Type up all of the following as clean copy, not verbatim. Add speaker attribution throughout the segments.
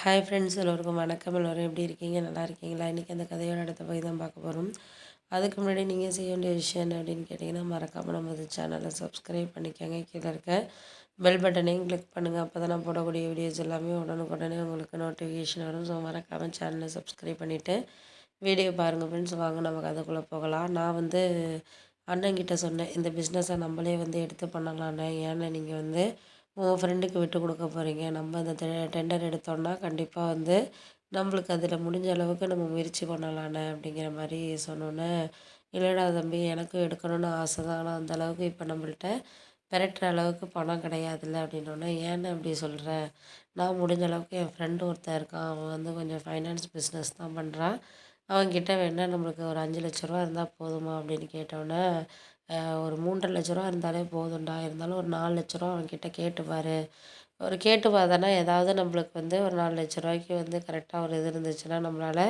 Speaker 1: Hi friends, எல்லோருக்கும் வணக்கம். எல்லோரும் எப்படி இருக்கீங்க? நல்லா இருக்கீங்களா? இன்றைக்கி அந்த கதையோட அடுத்த போய் தான் பார்க்க போகிறோம். அதுக்கு முன்னாடி நீங்கள் செய்ய வேண்டிய விஷயம் என்ன அப்படின்னு கேட்டிங்கன்னா, மறக்காமல் நம்ம சேனலை சப்ஸ்கிரைப் பண்ணிக்கோங்க. கீழே இருக்க பெல் பட்டனையும் கிளிக் பண்ணுங்கள். அப்போ தான் நான் போடக்கூடிய வீடியோஸ் எல்லாமே உடனுக்குடனே உங்களுக்கு நோட்டிஃபிகேஷன் வரும். ஸோ மறக்காமல் சேனலை சப்ஸ்கிரைப் பண்ணிவிட்டு வீடியோ பாருங்கள் ஃப்ரெண்ட்ஸ். வாங்க நமக்கு அதுக்குள்ளே போகலாம். நான் அண்ணங்கிட்ட சொன்னேன், இந்த பிஸ்னஸை நம்மளே எடுத்து பண்ணலான்னு. ஏன்னா நீங்கள் உங்கள் ஃப்ரெண்டுக்கு விட்டு கொடுக்க போகிறீங்க. நம்ம அந்த டெண்டர் எடுத்தோன்னா கண்டிப்பாக நம்மளுக்கு அதில் முடிஞ்ச அளவுக்கு நம்ம முயற்சி பண்ணலான்னு அப்படிங்கிற மாதிரி சொன்னோன்னே, இல்லைடா தம்பி, எனக்கும் எடுக்கணும்னு ஆசை தான். ஆனால் அந்த அளவுக்கு இப்போ நம்மள்ட்ட பெரட்டுற அளவுக்கு பணம் கிடையாதுல்ல அப்படின்னோடனே, ஏன்னு அப்படி சொல்கிறேன்? நான் முடிஞ்ச அளவுக்கு என் ஃப்ரெண்டு ஒருத்தன் இருக்கான். அவன் கொஞ்சம் ஃபைனான்ஸ் பிஸ்னஸ் தான் பண்ணுறான். அவன்கிட்ட வேணால் நம்மளுக்கு ஒரு 5 லட்ச ரூபா இருந்தால் போதுமா அப்படின்னு கேட்டோன்னே, ஒரு 3,50,000 இருந்தாலே போதும்டா. இருந்தாலும் ஒரு 4 லட்ச ரூபா அவன்கிட்ட கேட்டுப்பார். ஒரு கேட்டு பார்த்தோன்னா ஏதாவது நம்மளுக்கு ஒரு 4 லட்ச ரூபாய்க்கு கரெக்டாக ஒரு இது இருந்துச்சுன்னா நம்மளால்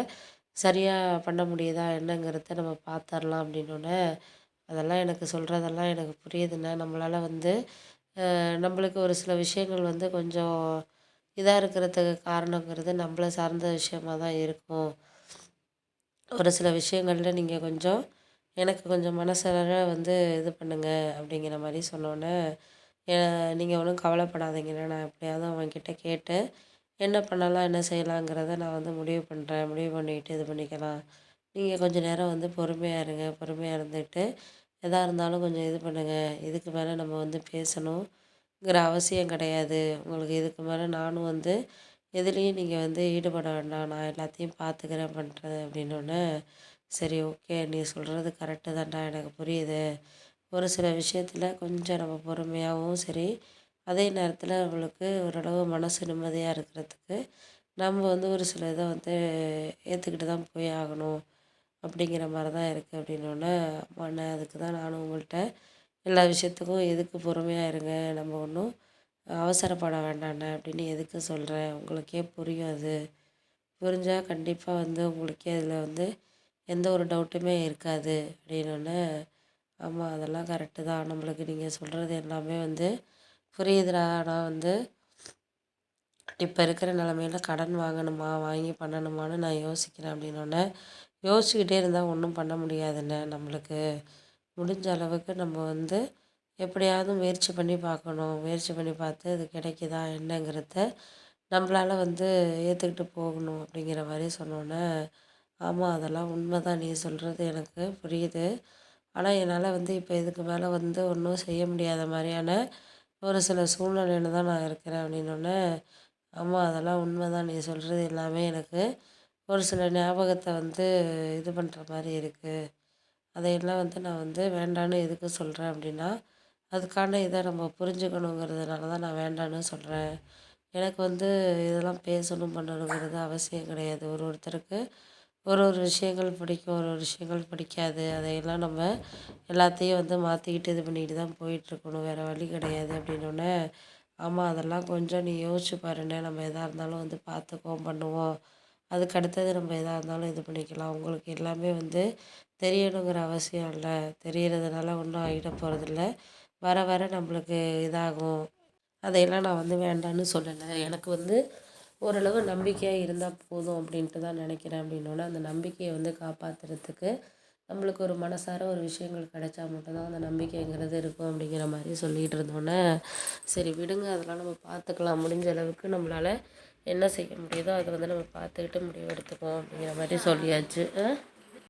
Speaker 1: சரியாக பண்ண முடியுதா என்னங்கிறத நம்ம பார்த்துர்லாம் அப்படின்னோடனே, அதெல்லாம் எனக்கு சொல்கிறதெல்லாம் எனக்கு புரியுதுண்ணே. நம்மளால் நம்மளுக்கு ஒரு சில விஷயங்கள் கொஞ்சம் இதாக இருக்கிறதுக்கு காரணங்கிறது நம்மளை சார்ந்த விஷயமாக தான் இருக்கும். ஒரு சில விஷயங்களில் நீங்கள் எனக்கு கொஞ்சம் மனசளர இது பண்ணுங்க அப்படிங்கிற மாதிரி சொன்னோன்னே, நீங்கள் ஒன்றும் கவலைப்படாதீங்கண்ணே, நான் எப்படியாவது அவன்கிட்ட கேட்டு என்ன பண்ணலாம் என்ன செய்யலாங்கிறத நான் முடிவு பண்ணுறேன். முடிவு பண்ணிவிட்டு இது பண்ணிக்கலாம். நீங்கள் கொஞ்சம் நேரம் பொறுமையாக இருங்க. பொறுமையாக இருந்துட்டு எதாக இருந்தாலும் கொஞ்சம் இது பண்ணுங்கள். இதுக்கு மேலே நம்ம பேசணுங்கிற அவசியம் கிடையாது. உங்களுக்கு இதுக்கு மேலே நானும் எதுலேயும் நீங்கள் ஈடுபட வேண்டாம். நான் எல்லாத்தையும் பார்த்துக்கிறேன் பண்ணுறேன் அப்படின்னோடனே, சரி, ஓகே, நீ சொல்கிறது கரெக்டு தான்டா, எனக்கு புரியுது. ஒரு சில விஷயத்தில் கொஞ்சம் நம்ம பொறுமையாகவும் சரி, அதே நேரத்தில் நம்மளுக்கு ஓரளவு மனசு நிம்மதியாக இருக்கிறதுக்கு நம்ம ஒரு சில இதை ஏற்றுக்கிட்டு தான் போய் ஆகணும் அப்படிங்கிற மாதிரி தான் இருக்குது அப்படின்னோடனே, அம்மாண்ணே, அதுக்கு தான் நானும் உங்கள்கிட்ட எல்லா விஷயத்துக்கும் எதுக்கு பொறுமையாக இருங்க, நம்ம ஒன்றும் அவசரப்பட வேண்டாண்ணே அப்படின்னு எதுக்கு சொல்கிறேன், உங்களுக்கே புரியும். அது புரிஞ்சால் கண்டிப்பாக உங்களுக்கே அதில் எந்த ஒரு டவுட்டுமே இருக்காது அப்படின்னோடனே, ஆமாம், அதெல்லாம் கரெக்டு தான். நம்மளுக்கு நீங்கள் சொல்கிறது எல்லாமே புரியுதுடா. ஆனால் இப்போ இருக்கிற நிலமையில கடன் வாங்கணுமா வாங்கி பண்ணணுமான்னு நான் யோசிக்கிறேன் அப்படின்னோடனே, யோசிச்சுக்கிட்டே இருந்தால் ஒன்றும் பண்ண முடியாதுண்ணே. நம்மளுக்கு முடிஞ்ச அளவுக்கு நம்ம எப்படியாவது முயற்சி பண்ணி பார்க்கணும். முயற்சி பண்ணி பார்த்து அது கிடைக்குதா என்னங்கிறத நம்மளால் ஏற்றுக்கிட்டு போகணும் அப்படிங்கிற மாதிரி சொன்னோன்னே, ஆமாம், அதெல்லாம் உண்மை தான். நீ சொல்கிறது எனக்கு புரியுது. ஆனால் என்னால் இப்போ இதுக்கு மேலே ஒன்றும் செய்ய முடியாத மாதிரியான ஒரு சில சூழ்நிலையில் தான் நான் இருக்கிறேன் அப்படின்னோடனே, ஆமாம், அதெல்லாம் உண்மை தான். நீ சொல்கிறது எல்லாமே எனக்கு ஒரு சில ஞாபகத்தை இது பண்ணுற மாதிரி இருக்குது. அதையெல்லாம் நான் வேண்டான்னு எதுக்கு சொல்கிறேன் அப்படின்னா, அதுக்கான இதை நம்ம புரிஞ்சுக்கணுங்கிறதுனால தான் நான் வேண்டான்னு சொல்கிறேன். எனக்கு இதெல்லாம் பேசணும் பண்ணணுங்கிறது அவசியம் கிடையாது. ஒருத்தருக்கு ஒரு ஒரு விஷயங்கள் பிடிக்கும், ஒரு ஒரு விஷயங்கள் பிடிக்காது. அதையெல்லாம் நம்ம எல்லாத்தையும் மாற்றிக்கிட்டு இது பண்ணிக்கிட்டு தான் போயிட்டுருக்கணும். வேறு வழி கிடையாது அப்படின்னோடனே, ஆமாம், அதெல்லாம் கொஞ்சம் நீ யோசிச்சு பாருண்ணே. நம்ம எதாக இருந்தாலும் பார்த்துக்குவோம், பண்ணுவோம். அதுக்கு அடுத்தது நம்ம எதாக இருந்தாலும் இது பண்ணிக்கலாம். உங்களுக்கு எல்லாமே தெரியணுங்கிற அவசியம் இல்லை. தெரியறதுனால ஒன்றும் ஆகிட போகிறதில்ல. வர வர நம்மளுக்கு இதாகும். அதையெல்லாம் நான் வேண்டான்னு சொல்லலை. எனக்கு ஓரளவு நம்பிக்கையாக இருந்தால் போதும் அப்படின்ட்டு தான் நினைக்கிறேன் அப்படின்னோடனே, அந்த நம்பிக்கையை காப்பாற்றுறதுக்கு நம்மளுக்கு ஒரு மனசார ஒரு விஷயங்கள் கிடைச்சா மட்டும்தான் அந்த நம்பிக்கைங்கிறது இருக்கும் அப்படிங்கிற மாதிரி சொல்லிகிட்டு இருந்தோன்னே, சரி விடுங்க, அதெல்லாம் நம்ம பார்த்துக்கலாம். முடிஞ்ச அளவுக்கு நம்மளால் என்ன செய்ய முடியுதோ அதை நம்ம பார்த்துக்கிட்டு முடிவு எடுத்துக்குவோம் அப்படிங்கிற மாதிரி சொல்லியாச்சு.